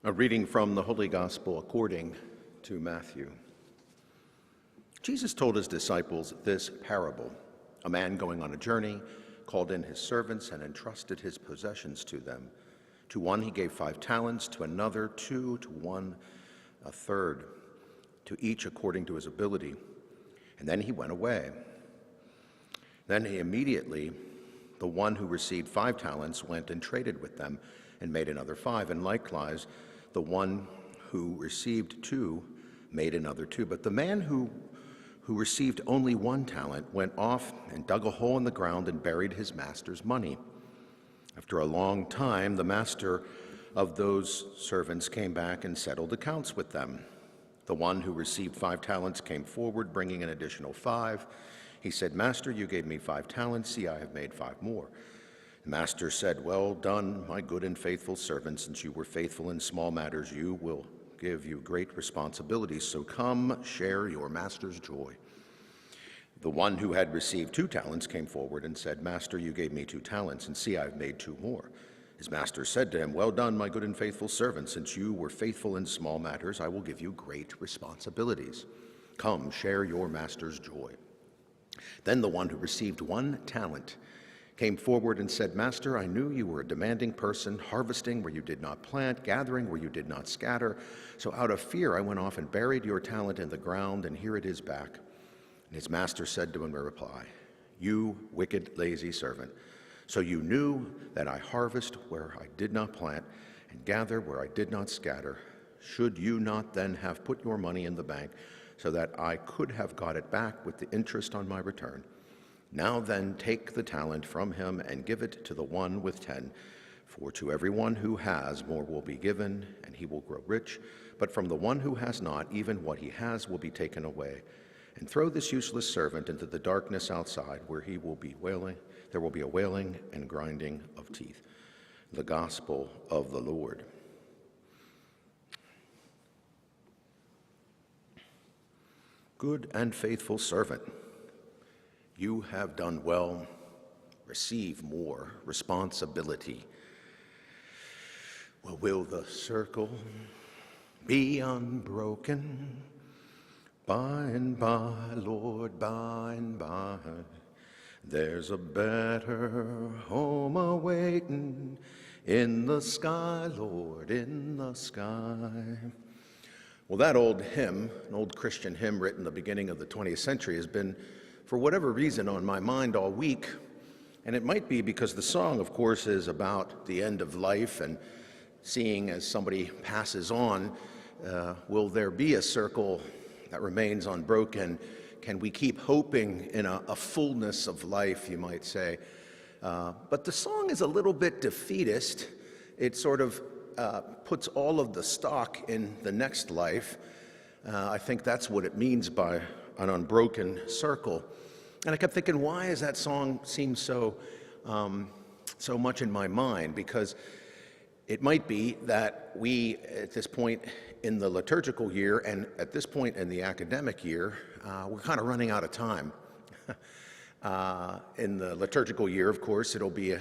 A reading from the Holy Gospel according to Matthew. Jesus told his disciples this parable. A man going on a journey called in his servants and entrusted his possessions to them. To one he gave 5 talents, to another 2, to one a third, to each according to his ability. And then he went away. Then immediately the one who received 5 talents went and traded with them and made another 5, and likewise the one who received 2 made another 2. But the man who received only 1 talent went off and dug a hole in the ground and buried his master's money. After a long time, the master of those servants came back and settled accounts with them. The one who received 5 talents came forward, bringing an additional 5. He said, "Master, you gave me 5 talents. See, I have made 5 more." The master said, "Well done, my good and faithful servant. Since you were faithful in small matters, you will give you great responsibilities. So come, share your master's joy." The one who had received 2 talents came forward and said, "Master, you gave me 2 talents, and see, I have made 2 more." His master said to him, "Well done, my good and faithful servant. Since you were faithful in small matters, I will give you great responsibilities. Come, share your master's joy." Then the one who received 1 talent came forward and said, "Master, I knew you were a demanding person, harvesting where you did not plant, gathering where you did not scatter. So out of fear I went off and buried your talent in the ground, and here it is back." And his master said to him in reply, "You wicked, lazy servant. So you knew that I harvest where I did not plant and gather where I did not scatter. Should you not then have put your money in the bank so that I could have got it back with the interest on my return? Now then, take the talent from him and give it to the one with 10. For to everyone who has, more will be given, and he will grow rich. But from the one who has not, even what he has will be taken away. And throw this useless servant into the darkness outside, where he will be wailing. There will be a wailing and grinding of teeth." The Gospel of the Lord. Good and faithful servant, you have done well. Receive more responsibility. Well, will the circle be unbroken? By and by, Lord, by and by, there's a better home awaiting in the sky, Lord, in the sky. Well, that old hymn, an old Christian hymn written at the beginning of the 20th century, has been, for whatever reason, on my mind all week. And it might be because the song, of course, is about the end of life and seeing as somebody passes on, will there be a circle that remains unbroken? Can we keep hoping in a fullness of life, you might say? But the song is a little bit defeatist. It sort of puts all of the stock in the next life. I think that's what it means by an unbroken circle. And I kept thinking, why does that song seem so much in my mind? Because it might be that we, at this point in the liturgical year and at this point in the academic year, we're kind of running out of time. In the liturgical year, of course, it'll be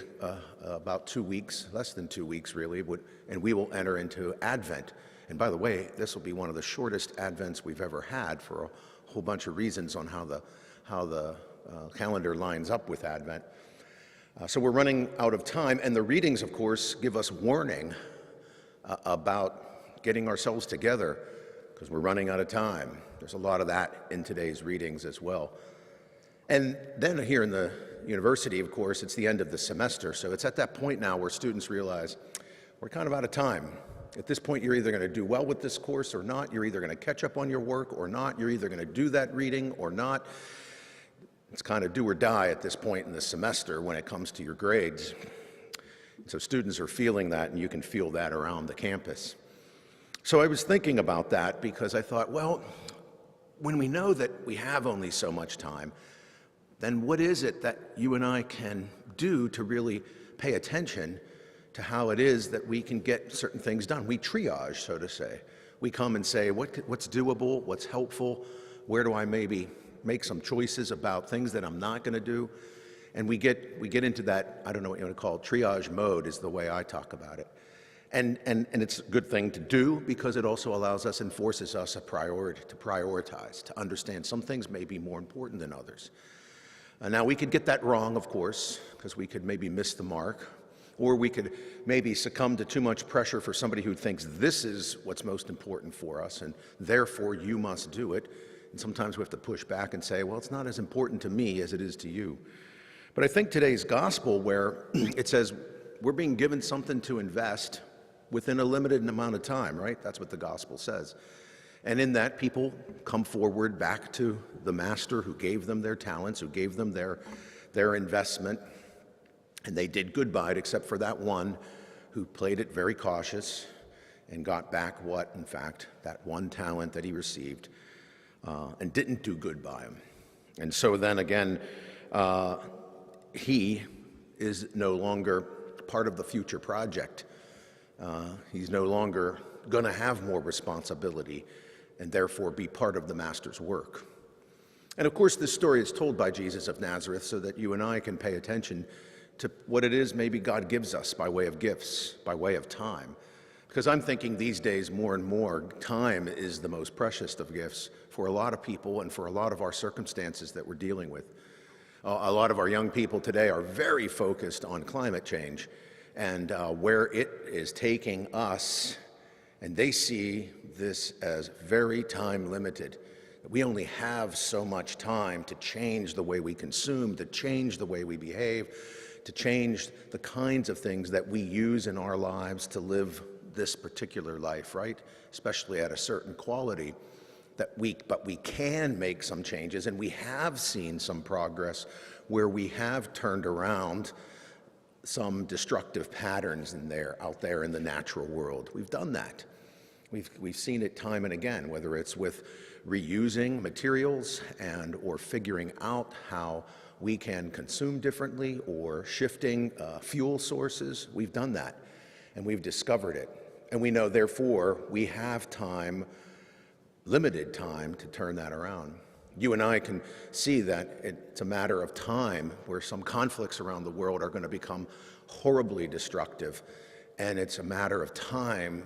about 2 weeks, less than 2 weeks really, and we will enter into Advent. And by the way, this will be one of the shortest Advents we've ever had for a whole bunch of reasons on how the calendar lines up with Advent. So we're running out of time, and the readings, of course, give us warning about getting ourselves together because we're running out of time. There's a lot of that in today's readings as well. And then here in the university, of course, it's the end of the semester, so it's at that point now where students realize we're kind of out of time. At this point, you're either going to do well with this course or not. You're either going to catch up on your work or not. You're either going to do that reading or not. It's kind of do or die at this point in the semester when it comes to your grades. So students are feeling that, and you can feel that around the campus. So I was thinking about that because I thought, well, when we know that we have only so much time, then what is it that you and I can do to really pay attention to how it is that we can get certain things done? We triage, so to say. We come and say, what's doable, what's helpful, where do I maybe make some choices about things that I'm not going to do? And we get into that, I don't know what you want to call it, triage mode is the way I talk about it. And it's a good thing to do because it also allows us and forces us to prioritize, to understand some things may be more important than others. Now, we could get that wrong, of course, because we could maybe miss the mark, or we could maybe succumb to too much pressure for somebody who thinks this is what's most important for us, and therefore you must do it. And sometimes we have to push back and say, well, it's not as important to me as it is to you. But I think today's gospel, where it says we're being given something to invest within a limited amount of time, right? That's what the gospel says. And in that, people come forward back to the master who gave them their talents, who gave them their investment, and they did good by it, except for that one who played it very cautious and got back what, in fact, that one talent that he received, and didn't do good by him. And so then again, he is no longer part of the future project. He's no longer going to have more responsibility and therefore be part of the master's work. And of course, this story is told by Jesus of Nazareth so that you and I can pay attention to what it is maybe God gives us by way of gifts, by way of time. Because I'm thinking these days more and more, time is the most precious of gifts for a lot of people and for a lot of our circumstances that we're dealing with. A lot of our young people today are very focused on climate change and where it is taking us, and they see this as very time limited. We only have so much time to change the way we consume, to change the way we behave, to change the kinds of things that we use in our lives to live this particular life, right? Especially at a certain quality. But we can make some changes, and we have seen some progress where we have turned around some destructive patterns out there in the natural world. We've done that. We've seen it time and again, whether it's with reusing materials or figuring out how we can consume differently or shifting fuel sources. We've done that, and we've discovered it. And we know, therefore, we have time, limited time, to turn that around. You and I can see that it's a matter of time where some conflicts around the world are going to become horribly destructive, and it's a matter of time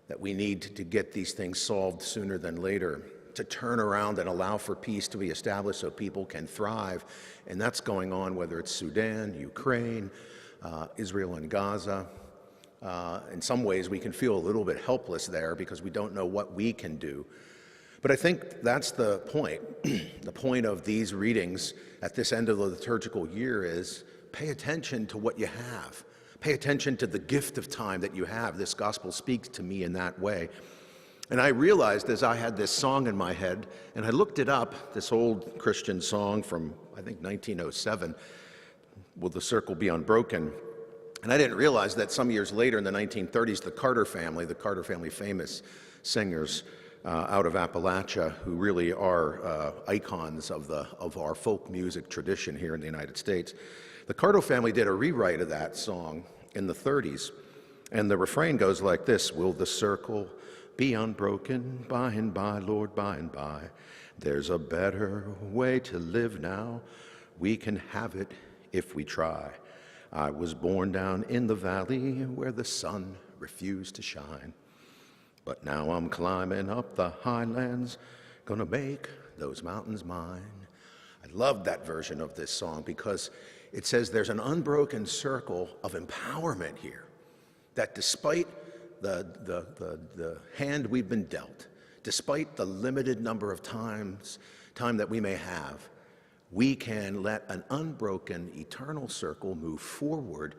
that we need to get these things solved sooner than later, to turn around and allow for peace to be established so people can thrive. And that's going on whether it's Sudan, Ukraine, Israel and Gaza. In some ways, we can feel a little bit helpless there because we don't know what we can do. But I think that's the point. The point of these readings at this end of the liturgical year is pay attention to what you have. Pay attention to the gift of time that you have. This gospel speaks to me in that way. And I realized as I had this song in my head, and I looked it up, this old Christian song from, I think, 1907, Will the Circle Be Unbroken? And I didn't realize that some years later in the 1930s, the Carter family famous singers out of Appalachia, who really are icons of our folk music tradition here in the United States, the Carter family did a rewrite of that song in the 30s. And the refrain goes like this: will the circle be unbroken by and by, Lord, by and by? There's a better way to live now. We can have it if we try. I was born down in the valley where the sun refused to shine. But now I'm climbing up the highlands, gonna make those mountains mine. I love that version of this song because it says there's an unbroken circle of empowerment here, that despite the hand we've been dealt, despite the limited number of time that we may have, we can let an unbroken eternal circle move forward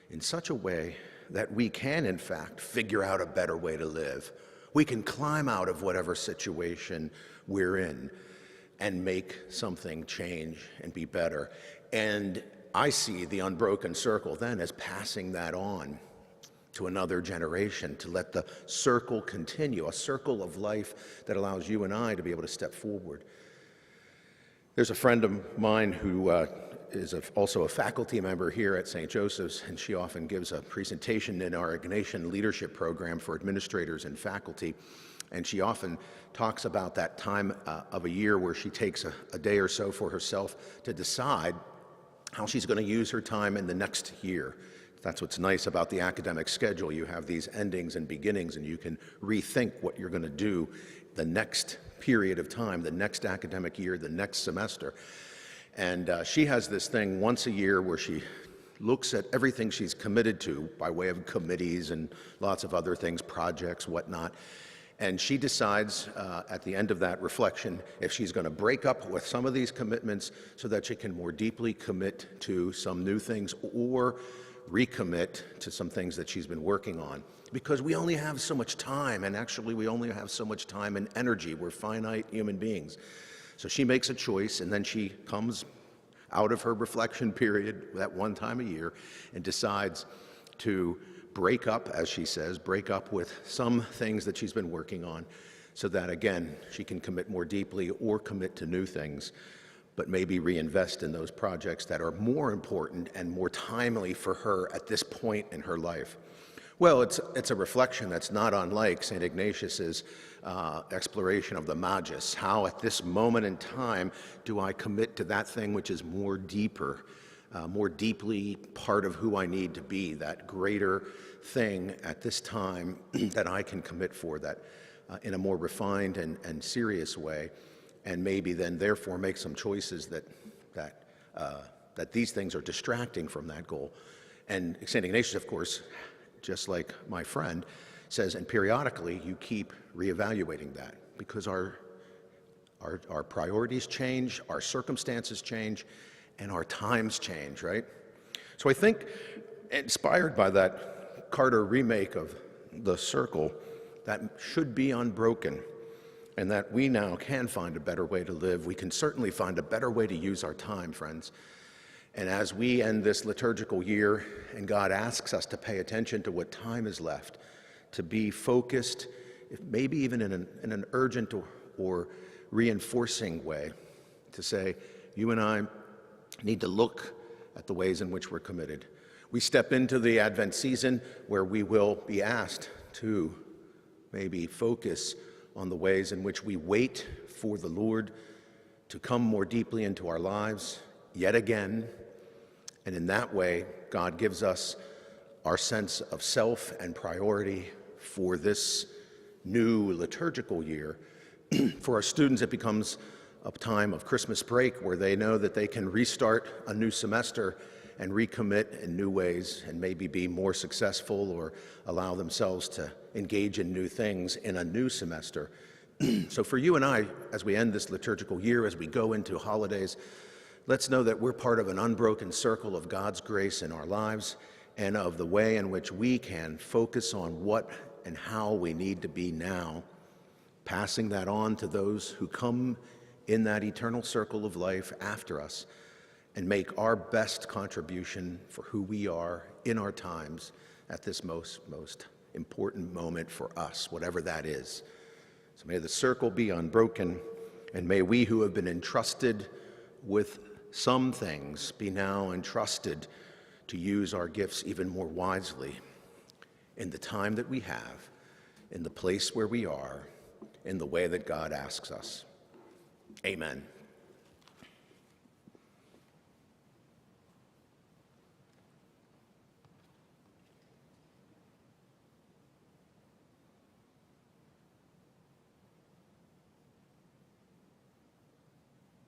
in such a way that we can, in fact, figure out a better way to live. We can climb out of whatever situation we're in and make something change and be better. And I see the unbroken circle then as passing that on to another generation, to let the circle continue, a circle of life that allows you and I to be able to step forward. There's a friend of mine who is also a faculty member here at St. Joseph's, and she often gives a presentation in our Ignatian Leadership Program for administrators and faculty. And she often talks about that time of a year where she takes a day or so for herself to decide how she's going to use her time in the next year, That's what's nice about the academic schedule. You have these endings and beginnings, and you can rethink what you're going to do the next period of time, the next academic year, the next semester. And she has this thing once a year where she looks at everything she's committed to by way of committees and lots of other things, projects, whatnot. And she decides at the end of that reflection if she's going to break up with some of these commitments so that she can more deeply commit to some new things or recommit to some things that she's been working on. Because we only have so much time, and actually we only have so much time and energy. We're finite human beings. So she makes a choice, and then she comes out of her reflection period that one time a year and decides to break up, as she says, break up with some things that she's been working on so that, again, she can commit more deeply or commit to new things, but maybe reinvest in those projects that are more important and more timely for her at this point in her life. Well, it's a reflection that's not unlike St. Ignatius's exploration of the magis. How at this moment in time do I commit to that thing which is more deeper, more deeply part of who I need to be, that greater thing at this time that I can commit for, that in a more refined and serious way, and maybe then therefore make some choices that these things are distracting from that goal. And St. Ignatius, of course, just like my friend, says, and periodically you keep reevaluating that because our priorities change, our circumstances change, and our times change, right? So I think, inspired by that Carter remake of The Circle, that should be unbroken, and that we now can find a better way to live. We can certainly find a better way to use our time, friends. And as we end this liturgical year, and God asks us to pay attention to what time is left, to be focused, maybe even in an urgent or reinforcing way, to say, you and I need to look at the ways in which we're committed. We step into the Advent season where we will be asked to maybe focus on the ways in which we wait for the Lord to come more deeply into our lives yet again. And in that way, God gives us our sense of self and priority for this new liturgical year. For our students, it becomes a time of Christmas break where they know that they can restart a new semester and recommit in new ways and maybe be more successful or allow themselves to engage in new things in a new semester. So for you and I, as we end this liturgical year, as we go into holidays, let's know that we're part of an unbroken circle of God's grace in our lives and of the way in which we can focus on what and how we need to be now, passing that on to those who come in that eternal circle of life after us, and make our best contribution for who we are in our times at this most important moment for us, whatever that is. So may the circle be unbroken, and may we who have been entrusted with some things be now entrusted to use our gifts even more wisely in the time that we have, in the place where we are, in the way that God asks us. Amen.